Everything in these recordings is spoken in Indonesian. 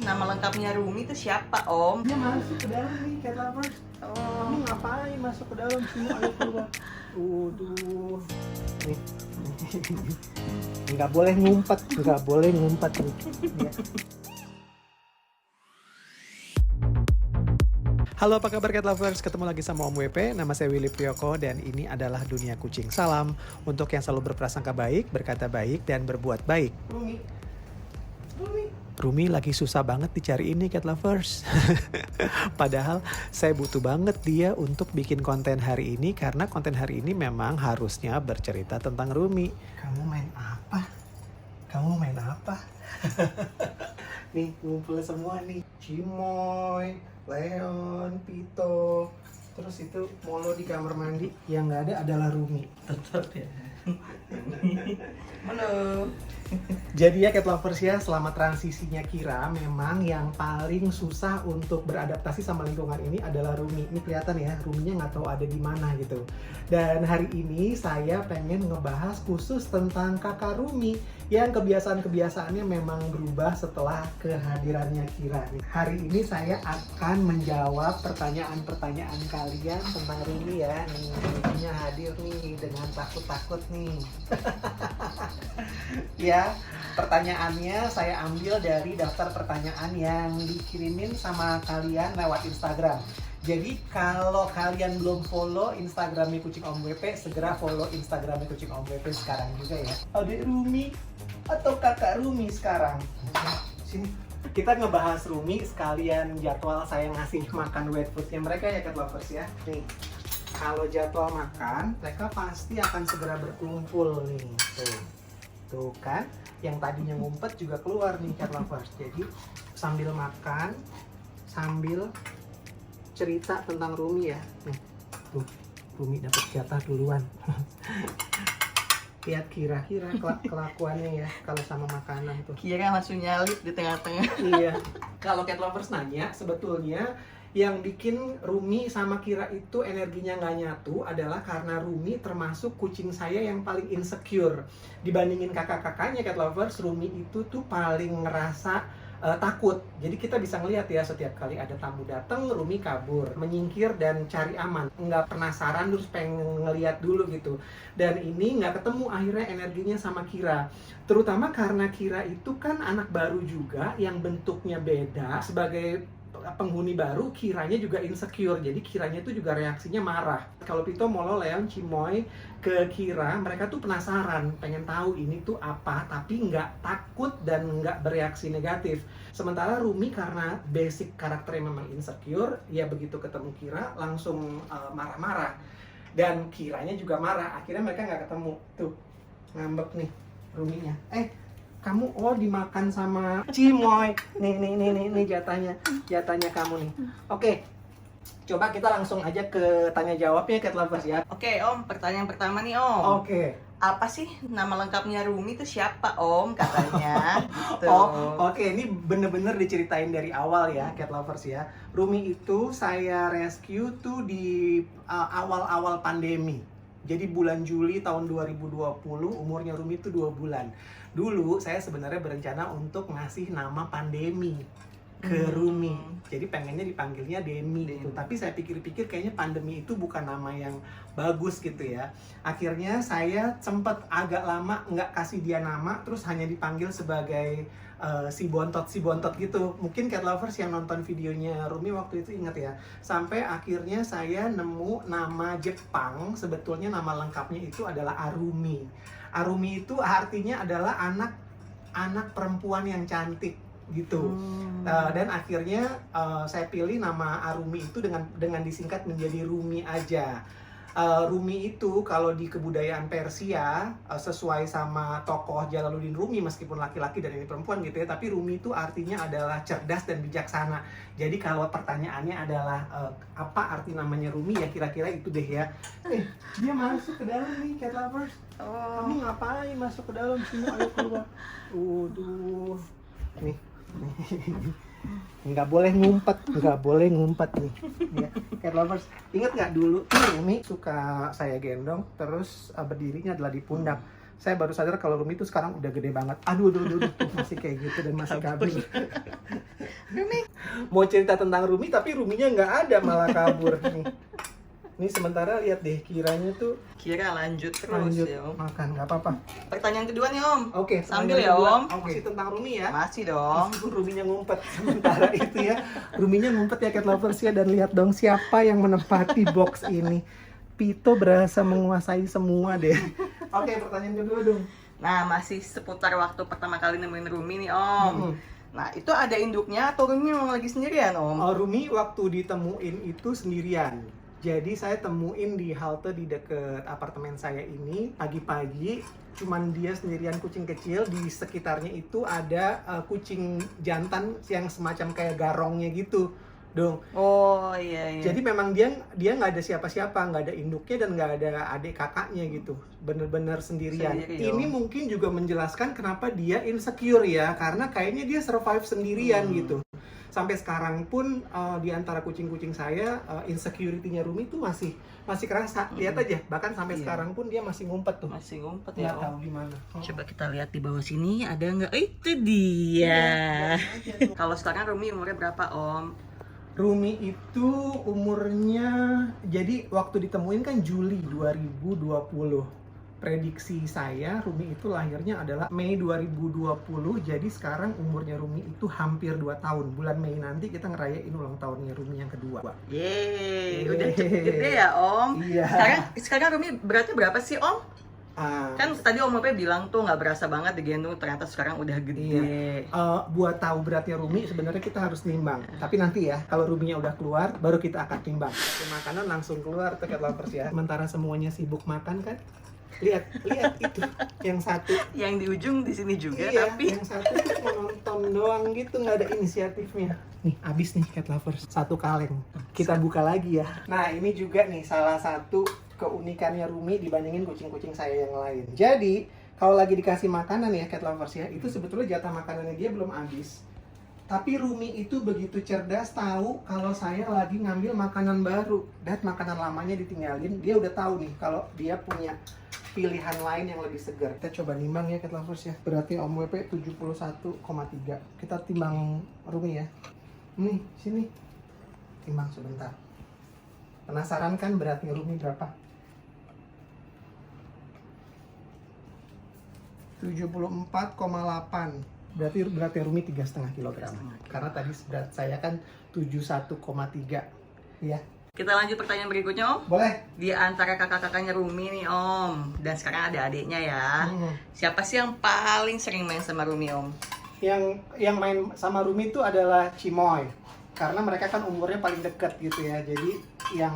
nama lengkapnya Rumi itu siapa, Om? Dia masuk ke dalam nih, cat lovers. Oh. Kamu ngapain masuk ke dalam sini? Ayo keluar. Waduh. Nih. Nggak boleh ngumpet, nggak boleh ngumpet nih. Ya. Halo, apa kabar cat lovers? Ketemu lagi sama Om WP, nama saya Willy Priyoko dan ini adalah Dunia Kucing. Salam untuk yang selalu berprasangka baik, berkata baik, dan berbuat baik. Rumi lagi susah banget dicari ini cat lovers. Padahal saya butuh banget dia untuk bikin konten hari ini karena konten hari ini memang harusnya bercerita tentang Rumi. Kamu main apa? Kamu main apa? Nih ngumpul semua nih. Cimoy, Leon, Pito, terus itu Molo di kamar mandi. Yang nggak ada adalah Rumi. Tetap ya. Halo. Jadi ya cat lovers ya, selama transisinya Kira memang yang paling susah untuk beradaptasi sama lingkungan ini adalah Rumi. Ini kelihatan ya, Ruminya nggak tahu ada di mana gitu. Dan hari ini saya pengen ngebahas khusus tentang kakak Rumi yang kebiasaan-kebiasaannya memang berubah setelah kehadirannya Kira. Hari ini saya akan menjawab pertanyaan-pertanyaan kalian tentang Rumi ya. Nih, Ruminya hadir nih dengan takut-takut nih. Ya, pertanyaannya saya ambil dari daftar pertanyaan yang dikirimin sama kalian lewat Instagram. Jadi kalau kalian belum follow Instagramnya Kucing Om WP, segera follow Instagramnya Kucing Om WP sekarang juga ya. Adik Rumi atau kakak Rumi sekarang? Sini, kita ngebahas Rumi sekalian jadwal saya ngasih makan wet foodnya mereka ya cat lovers ya. Nih, kalau jadwal makan, mereka pasti akan segera berkumpul nih. Tuh kan, yang tadinya ngumpet juga keluar nih cat lovers. Jadi sambil makan, sambil cerita tentang Rumi ya. Nih, tuh Rumi dapat jatah duluan. Lihat kira-kira kelakuannya ya kalau sama makanan tuh. Kira langsung nyalip di tengah-tengah. Iya. Kalau cat lovers nanya, sebetulnya yang bikin Rumi sama Kira itu energinya nggak nyatu adalah karena Rumi termasuk kucing saya yang paling insecure. Dibandingin kakak-kakaknya cat lovers, Rumi itu tuh paling ngerasa takut. Jadi kita bisa ngeliat ya, setiap kali ada tamu datang, Rumi kabur, menyingkir dan cari aman. Nggak penasaran terus pengen ngeliat dulu gitu. Dan ini nggak ketemu akhirnya energinya sama Kira. Terutama karena Kira itu kan anak baru juga yang bentuknya beda. Sebagai penghuni baru, Kiranya juga insecure. Jadi Kiranya itu juga reaksinya marah. Kalau Pito, Molo, Leon, Cimoy ke Kira, mereka tuh penasaran, pengen tahu ini tuh apa, tapi nggak takut dan nggak bereaksi negatif. Sementara Rumi karena basic karakternya memang insecure, ya begitu ketemu Kira langsung marah-marah. Dan Kiranya juga marah, akhirnya mereka nggak ketemu. Tuh, ngambek nih Ruminya. Kamu dimakan sama Cimoy. Nih jatahnya kamu nih. Oke. Coba kita langsung aja ke tanya jawabnya cat lovers ya. Oke, Om. Pertanyaan pertama nih, Om. Oke. Apa sih nama lengkapnya Rumi itu siapa, Om? Katanya. Gitu. Oke. Ini bener-bener diceritain dari awal ya cat lovers ya. Rumi itu saya rescue tuh di awal-awal pandemi. Jadi bulan Juli tahun 2020, umurnya Rumi itu 2 bulan. Dulu saya sebenarnya berencana untuk ngasih nama Pandemi ke Rumi. Jadi pengennya dipanggilnya Demi gitu. Tapi saya pikir-pikir kayaknya Pandemi itu bukan nama yang bagus gitu ya. Akhirnya saya sempat agak lama nggak kasih dia nama, terus hanya dipanggil sebagai si bontot gitu. Mungkin cat lovers yang nonton videonya Rumi waktu itu ingat ya. Sampai akhirnya saya nemu nama Jepang, sebetulnya nama lengkapnya itu adalah Arumi. Arumi itu artinya adalah anak perempuan yang cantik gitu. Dan akhirnya saya pilih nama Arumi itu dengan disingkat menjadi Rumi aja. Rumi itu kalau di kebudayaan Persia sesuai sama tokoh Jalaluddin Rumi, meskipun laki-laki dan ini perempuan gitu ya, tapi Rumi itu artinya adalah cerdas dan bijaksana. Jadi kalau pertanyaannya adalah apa arti namanya Rumi, ya kira-kira itu deh ya. Dia masuk ke dalam nih cat lovers. Kamu ngapain masuk ke dalam sini? Ayo keluar. Nih. Nggak boleh ngumpet nih ya. Cat lovers, ingat nggak dulu Rumi suka saya gendong terus berdirinya adalah di pundak. Saya baru sadar kalau Rumi itu sekarang udah gede banget. Aduh, tuh masih kayak gitu dan masih kabur. Mau cerita tentang Rumi tapi Ruminya nggak ada, malah kabur nih. Ini sementara lihat deh, kiranya tuh Kira lanjut terus lanjut ya Om. makan, nggak apa-apa. Pertanyaan kedua nih Om. Oke, Sambil pertanyaan ya kedua. Om. Masih tentang Rumi ya. Masih dong. Meskipun Ruminya ngumpet sementara itu ya. Ruminya ngumpet ya Cat Lovers ya, dan lihat dong siapa yang menempati box ini. Pito berasa menguasai semua deh. Oke, pertanyaan kedua dong. Nah, masih seputar waktu pertama kali nemuin Rumi nih Om. Mm-mm. Nah, itu ada induknya atau Rumi memang lagi sendirian Om? Rumi waktu ditemuin itu sendirian. Jadi saya temuin di halte di deket apartemen saya ini pagi-pagi. Cuman dia sendirian, kucing kecil. Di sekitarnya itu ada kucing jantan yang semacam kayak garongnya gitu dong. Oh iya. Jadi memang dia nggak ada siapa-siapa, nggak ada induknya dan nggak ada adik kakaknya gitu, bener-bener sendirian. Sendiri, Ini mungkin juga menjelaskan kenapa dia insecure ya, karena kayaknya dia survive sendirian gitu. Sampai sekarang pun di antara kucing-kucing saya insecurity-nya Rumi tuh masih kerasa. Lihat aja, bahkan sampai sekarang pun dia masih ngumpet tuh. Masih ngumpet ya Nggak tahu Om. di mana. Coba kita lihat di bawah sini ada nggak? Itu dia. Kalau sekarang Rumi umurnya berapa Om? Rumi itu umurnya, jadi waktu ditemuin kan Juli 2020. Prediksi saya Rumi itu lahirnya adalah Mei 2020. Jadi sekarang umurnya Rumi itu hampir 2 tahun. Bulan Mei nanti kita ngerayain ulang tahunnya Rumi yang kedua. Yeay, udah cukup gede ya Om. Iya. Sekarang Rumi beratnya berapa sih Om? Ah, Kan tadi Om Ope bilang tuh nggak berasa banget digendong, ternyata sekarang udah gede. buat tahu beratnya Rumi sebenarnya kita harus nimbang. Tapi nanti ya, kalau Ruminya udah keluar, baru kita akan timbang. Makanan langsung keluar tuh Cat Lovers ya. Sementara semuanya sibuk makan kan. Lihat itu yang satu. Yang di ujung di sini juga, Iya, tapi yang satu tuh menonton doang gitu, nggak ada inisiatifnya. Nih, abis nih Cat Lovers, satu kaleng. Kita buka lagi ya. Nah, ini juga nih salah satu keunikannya Rumi dibandingin kucing-kucing saya yang lain. Jadi, kalau lagi dikasih makanan ya Cat Lovers ya, itu sebetulnya jatah makanannya dia belum habis. Tapi Rumi itu begitu cerdas, tahu kalau saya lagi ngambil makanan baru dan makanan lamanya ditinggalin. Dia udah tahu nih kalau dia punya pilihan lain yang lebih segar. Kita coba nimbang ya Cat Lovers ya. Berarti Om WP 71,3. Kita timbang Rumi ya. Nih, sini. Timbang sebentar. Penasaran kan beratnya Rumi berapa? 74,8. Berarti Rumi 3,5 kg. Karena tadi berat saya kan 71,3. Ya. kita lanjut pertanyaan berikutnya Om. Boleh. Di antara kakak-kakaknya Rumi nih Om, dan sekarang ada adiknya ya. Siapa sih yang paling sering main sama Rumi Om? Yang main sama Rumi itu adalah Cimoy. Karena mereka kan umurnya paling dekat gitu ya. Jadi yang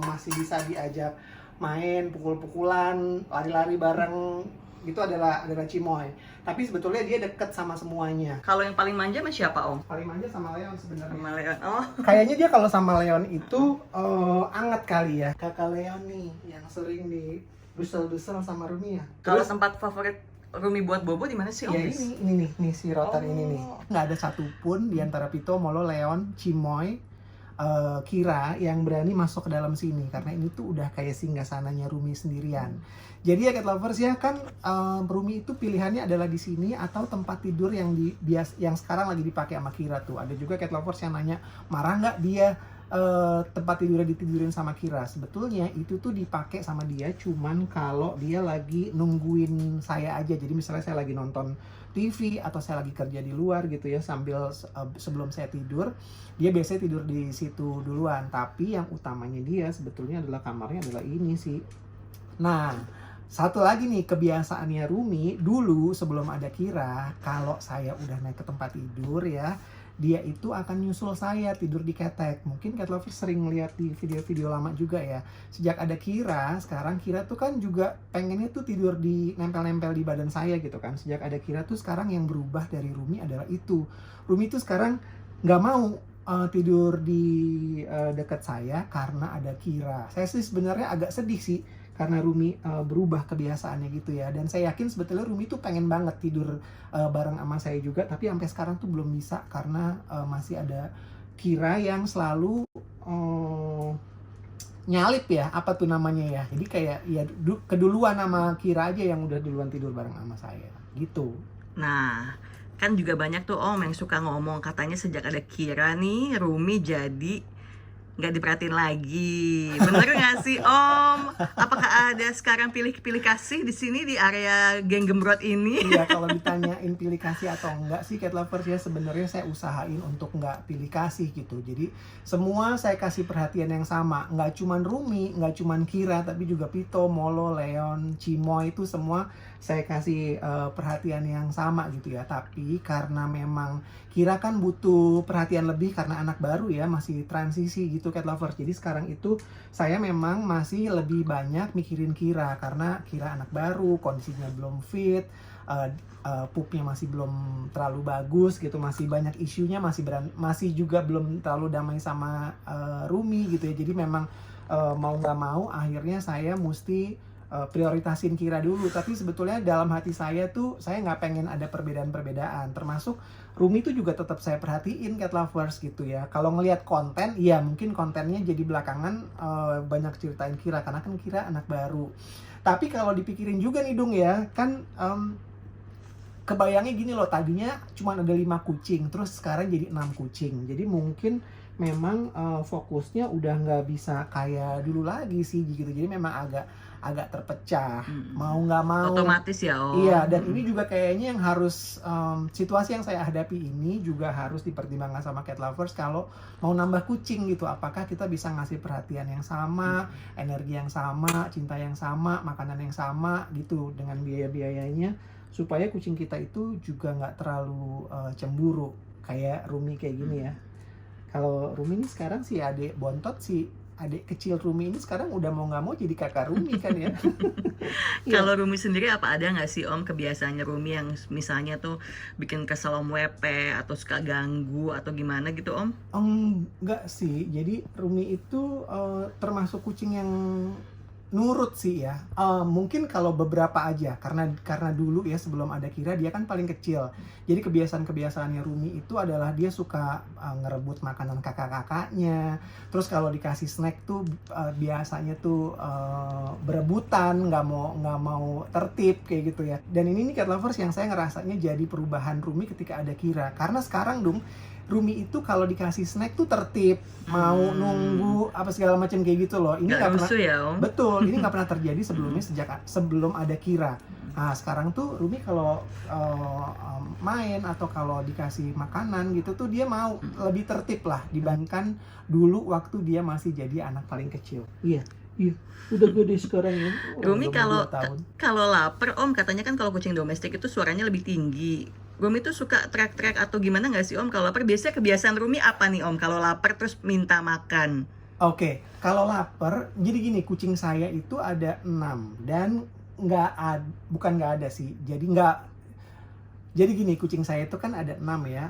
masih bisa diajak main, pukul-pukulan, lari-lari bareng itu adalah Cimoy. Tapi sebetulnya dia deket sama semuanya. Kalau yang paling manja sama siapa Om? Paling manja sama Leon sebenarnya. Sama Leon. Oh, Kayaknya dia kalau sama Leon itu anget kali ya. Kakak Leon nih yang sering di dusel-dusel sama Rumi ya. kalau tempat favorit Rumi buat bobo di mana sih Om? Ya ini nih si rotan ini nih. Nggak ada satupun di antara Pito, Molo, Leon, Cimoy, Kira yang berani masuk ke dalam sini karena ini tuh udah kayak singgasananya Rumi sendirian. Jadi ya Cat Lovers ya kan Rumi itu pilihannya adalah di sini atau tempat tidur yang yang sekarang lagi dipakai sama Kira tuh. Ada juga Cat Lovers yang nanya marah nggak dia tempat tidurnya ditidurin sama Kira. Sebetulnya itu tuh dipakai sama dia cuman kalau dia lagi nungguin saya aja. Jadi misalnya saya lagi nonton TV atau saya lagi kerja di luar gitu ya sambil sebelum saya tidur, dia biasanya tidur di situ duluan. Tapi yang utamanya dia sebetulnya adalah kamarnya adalah ini sih. Nah, satu lagi nih kebiasaannya Rumi dulu sebelum ada Kira, kalau saya udah naik ke tempat tidur ya, dia itu akan nyusul saya tidur di ketek. Mungkin Cat Lovers sering lihat di video-video lama juga ya. Sejak ada Kira, sekarang Kira tuh kan juga pengennya tuh tidur di nempel-nempel di badan saya gitu kan. Sejak ada Kira tuh sekarang yang berubah dari Rumi adalah itu. Rumi tuh sekarang nggak mau tidur di dekat saya karena ada Kira. Saya sih sebenarnya agak sedih sih karena Rumi berubah kebiasaannya gitu ya. Dan saya yakin sebetulnya Rumi tuh pengen banget tidur bareng sama saya juga, tapi sampai sekarang tuh belum bisa karena masih ada Kira yang selalu nyalip ya, apa tuh namanya ya. Jadi kayak ya keduluan sama Kira aja yang udah duluan tidur bareng sama saya gitu. Nah, Kan juga banyak tuh Om yang suka ngomong katanya sejak ada Kira nih, Rumi jadi nggak diperhatiin lagi. Bener nggak sih Om? Apakah ada sekarang pilih-pilih kasih di sini di area geng gembrot ini? Iya, kalau ditanyain pilih kasih atau enggak sih cat lovers ya, sebenarnya saya usahain untuk enggak pilih kasih gitu. Jadi semua saya kasih perhatian yang sama, nggak cuman Rumi, nggak cuman Kira, tapi juga Pito, Molo, Leon, Cimoy, itu semua saya kasih perhatian yang sama gitu ya. Tapi karena memang Kira kan butuh perhatian lebih karena anak baru ya, masih transisi gitu cat lovers. Jadi sekarang itu saya memang masih lebih banyak mikirin Kira karena Kira anak baru, kondisinya belum fit, pupnya masih belum terlalu bagus gitu, masih banyak isunya, masih juga belum terlalu damai sama Rumi gitu ya. Jadi memang mau nggak mau akhirnya saya mesti prioritasin Kira dulu. Tapi sebetulnya dalam hati saya tuh saya nggak pengen ada perbedaan-perbedaan, termasuk Rumi tuh juga tetap saya perhatiin cat lovers gitu ya. Kalau ngelihat konten, ya mungkin kontennya jadi belakangan banyak ceritain Kira karena kan Kira anak baru. Tapi kalau dipikirin juga nih Dung ya, kan kebayangnya gini loh, tadinya cuma ada 5 kucing, terus sekarang jadi 6 kucing. Jadi mungkin memang fokusnya udah nggak bisa kayak dulu lagi sih gitu. Jadi memang agak terpecah, mau nggak mau. Otomatis ya Om. Iya, dan ini juga kayaknya yang harus situasi yang saya hadapi ini juga harus dipertimbangkan sama cat lovers kalau mau nambah kucing gitu. Apakah kita bisa ngasih perhatian yang sama, energi yang sama, cinta yang sama, makanan yang sama gitu dengan biaya-biayanya, supaya kucing kita itu juga nggak terlalu cemburu kayak Rumi kayak gini ya. Kalau Rumi ini sekarang si adik bontot, si adik kecil Rumi ini sekarang udah mau nggak mau jadi kakak Rumi kan ya. Kalau Rumi sendiri apa ada nggak sih Om kebiasaannya Rumi yang misalnya tuh bikin kesel Om WP atau suka ganggu atau gimana gitu Om? Enggak sih, jadi Rumi itu termasuk kucing yang nurut sih ya. Mungkin kalau beberapa aja karena dulu ya sebelum ada Kira dia kan paling kecil. Jadi kebiasaan-kebiasaannya Rumi itu adalah dia suka ngerebut makanan kakak-kakaknya. Terus kalau dikasih snack tuh biasanya tuh berebutan, nggak mau tertib kayak gitu ya. Dan ini nih cat lovers yang saya ngerasanya jadi perubahan Rumi ketika ada Kira. Karena sekarang Dung, Rumi itu kalau dikasih snack tuh tertib, mau nunggu apa segala macam kayak gitu loh. Ini nggak pernah, ya Om? betul, ini nggak pernah terjadi sebelumnya sebelum ada Kira. Nah sekarang tuh Rumi kalau main atau kalau dikasih makanan gitu tuh dia mau lebih tertib lah dibandingkan dulu waktu dia masih jadi anak paling kecil. Iya, udah gede sekarang ya. Rumi kalau lapar Om katanya kan kalau kucing domestik itu suaranya lebih tinggi. Rumi tuh suka teriak-teriak atau gimana nggak sih Om kalau lapar? Biasanya kebiasaan Rumi apa nih Om kalau lapar terus minta makan? Oke, kalau lapar, jadi gini, kucing saya itu ada 6 dan bukan nggak ada sih. Jadi gini, kucing saya itu kan ada 6 ya.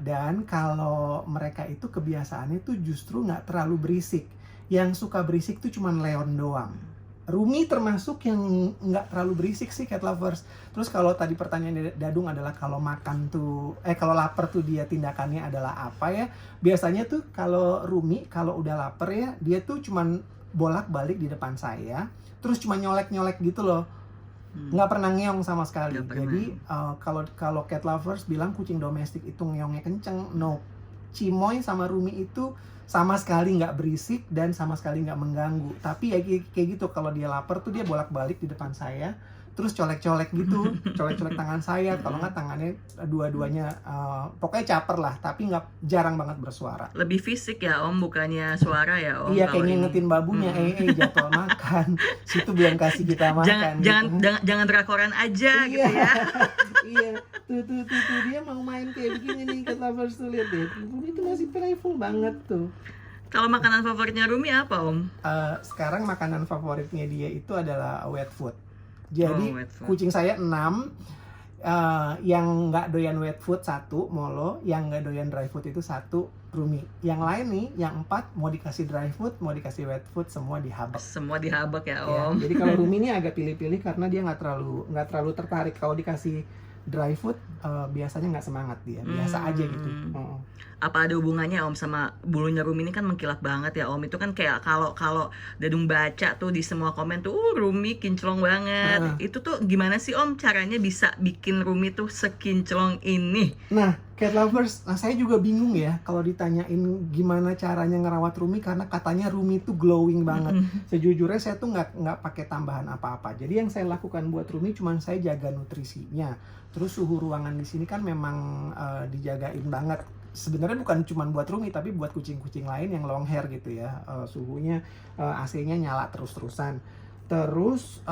Dan kalau mereka itu kebiasaannya tuh justru nggak terlalu berisik. Yang suka berisik tuh cuman Leon doang. Rumi termasuk yang nggak terlalu berisik sih cat lovers. Terus kalau tadi pertanyaan Dadung adalah kalau makan tuh, kalau lapar tuh dia tindakannya adalah apa ya? Biasanya tuh kalau Rumi kalau udah lapar ya dia tuh cuman bolak-balik di depan saya, terus cuma nyolek-nyolek gitu loh. Nggak pernah ngeong sama sekali. Jadi kalau cat lovers bilang kucing domestik itu ngeongnya kenceng, no. Cimoy sama Rumi itu sama sekali nggak berisik dan sama sekali nggak mengganggu. Tapi ya kayak gitu, kalau dia lapar tuh dia bolak-balik di depan saya, terus colek-colek gitu, colek-colek tangan saya, kalau nggak tangannya dua-duanya, pokoknya caper lah, tapi jarang banget bersuara. Lebih fisik ya Om, bukannya suara ya Om? Iya, kayak ngingetin babunya, jadwal makan, situ belum kasih kita makan. Jangan drakoran aja gitu ya. Iya, tuh dia mau main kayak begini nih, cat lovers tuh lihat deh, itu masih playful banget tuh. Kalau makanan favoritnya Rumi apa Om? Sekarang makanan favoritnya dia itu adalah wet food. Jadi wet food. Kucing saya 6, yang nggak doyan wet food 1, Molo, yang nggak doyan dry food itu 1, Rumi. Yang lain nih, yang 4 mau dikasih dry food, mau dikasih wet food, semua dihabek. Semua dihabek ya Om. Ya, jadi kalau Rumi ini agak pilih-pilih karena dia nggak terlalu tertarik. Kalau dikasih dry food biasanya nggak semangat dia, biasa aja gitu. Apa ada hubungannya Om sama bulunya Rumi ini kan mengkilap banget ya Om. Itu kan kayak kalau kalau Dadung baca tuh di semua komen tuh, Rumi kinclong banget. Ah. Itu tuh gimana sih Om caranya bisa bikin Rumi tuh sekinclong ini? Nah, cat lovers, saya juga bingung ya kalau ditanyain gimana caranya ngerawat Rumi karena katanya Rumi itu glowing banget. Sejujurnya saya tuh nggak pakai tambahan apa-apa. Jadi yang saya lakukan buat Rumi cuman saya jaga nutrisinya. Terus suhu ruangan di sini kan memang dijagain banget. Sebenarnya bukan cuma buat Rumi tapi buat kucing-kucing lain yang long hair gitu ya. Suhunya AC-nya nyala terus-terusan. Terus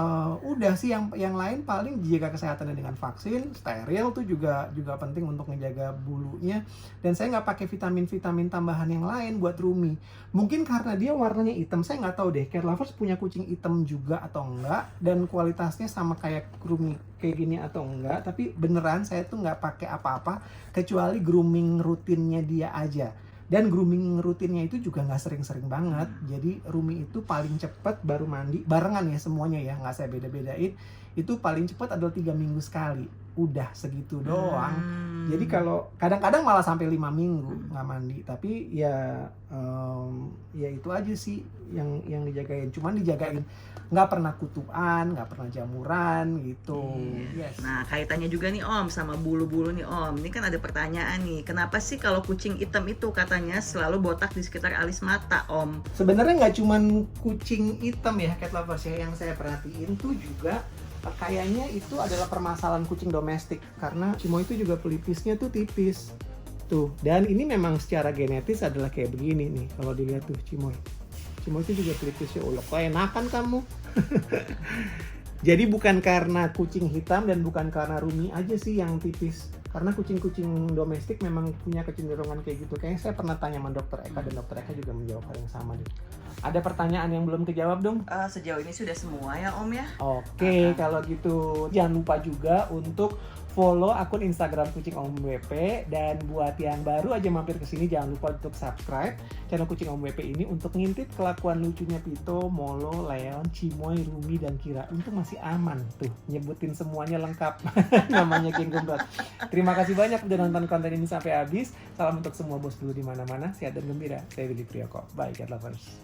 udah sih yang lain paling jaga kesehatannya dengan vaksin, steril tuh juga penting untuk ngejaga bulunya. Dan saya nggak pakai vitamin tambahan yang lain buat Rumi. Mungkin karena dia warnanya hitam, saya nggak tahu deh. Cat lovers punya kucing hitam juga atau enggak, dan kualitasnya sama kayak Rumi kayak gini atau enggak. Tapi beneran saya tuh nggak pakai apa-apa kecuali grooming rutinnya dia aja. Dan grooming rutinnya itu juga nggak sering-sering banget. Jadi Rumi itu paling cepat baru mandi, barengan ya semuanya ya, nggak saya beda-bedain. Itu paling cepat adalah 3 minggu sekali. Udah segitu doang. Jadi kalau kadang-kadang malah sampai 5 minggu nggak mandi. Tapi ya itu aja sih yang dijagain. Cuman dijagain nggak pernah kutuan, nggak pernah jamuran gitu. Yes. Nah, kaitannya juga nih Om sama bulu-bulu nih Om. Ini kan ada pertanyaan nih. Kenapa sih kalau kucing hitam itu katanya selalu botak di sekitar alis mata Om? Sebenarnya nggak cuman kucing hitam ya, cat lovers ya, yang saya perhatiin tuh juga kayaknya itu adalah permasalahan kucing domestik karena Cimoy itu juga pelipisnya tuh tipis tuh, dan ini memang secara genetis adalah kayak begini nih kalau dilihat tuh Cimoy itu juga pelipisnya ulok, enakan kamu. Jadi bukan karena kucing hitam dan bukan karena Rumi aja sih yang tipis. Karena kucing-kucing domestik memang punya kecenderungan kayak gitu. Kayaknya saya pernah tanya sama Dokter Eka dan Dokter Eka juga menjawab hal yang sama deh. Ada pertanyaan yang belum kejawab dong? Sejauh ini sudah semua ya Om ya. Oke, kalau gitu jangan lupa juga untuk follow akun Instagram Kucing Om WP, dan buat yang baru aja mampir ke sini jangan lupa untuk subscribe channel Kucing Om WP ini untuk ngintip kelakuan lucunya Pito, Molo, Leon, Cimoy, Rumi, dan Kira. Untung masih aman tuh, nyebutin semuanya lengkap. Namanya King Gembrat. Terima kasih banyak udah nonton konten ini sampai habis. Salam untuk semua bos dulu di mana-mana, sehat dan gembira. Saya Willy Priyoko. Bye cat lovers.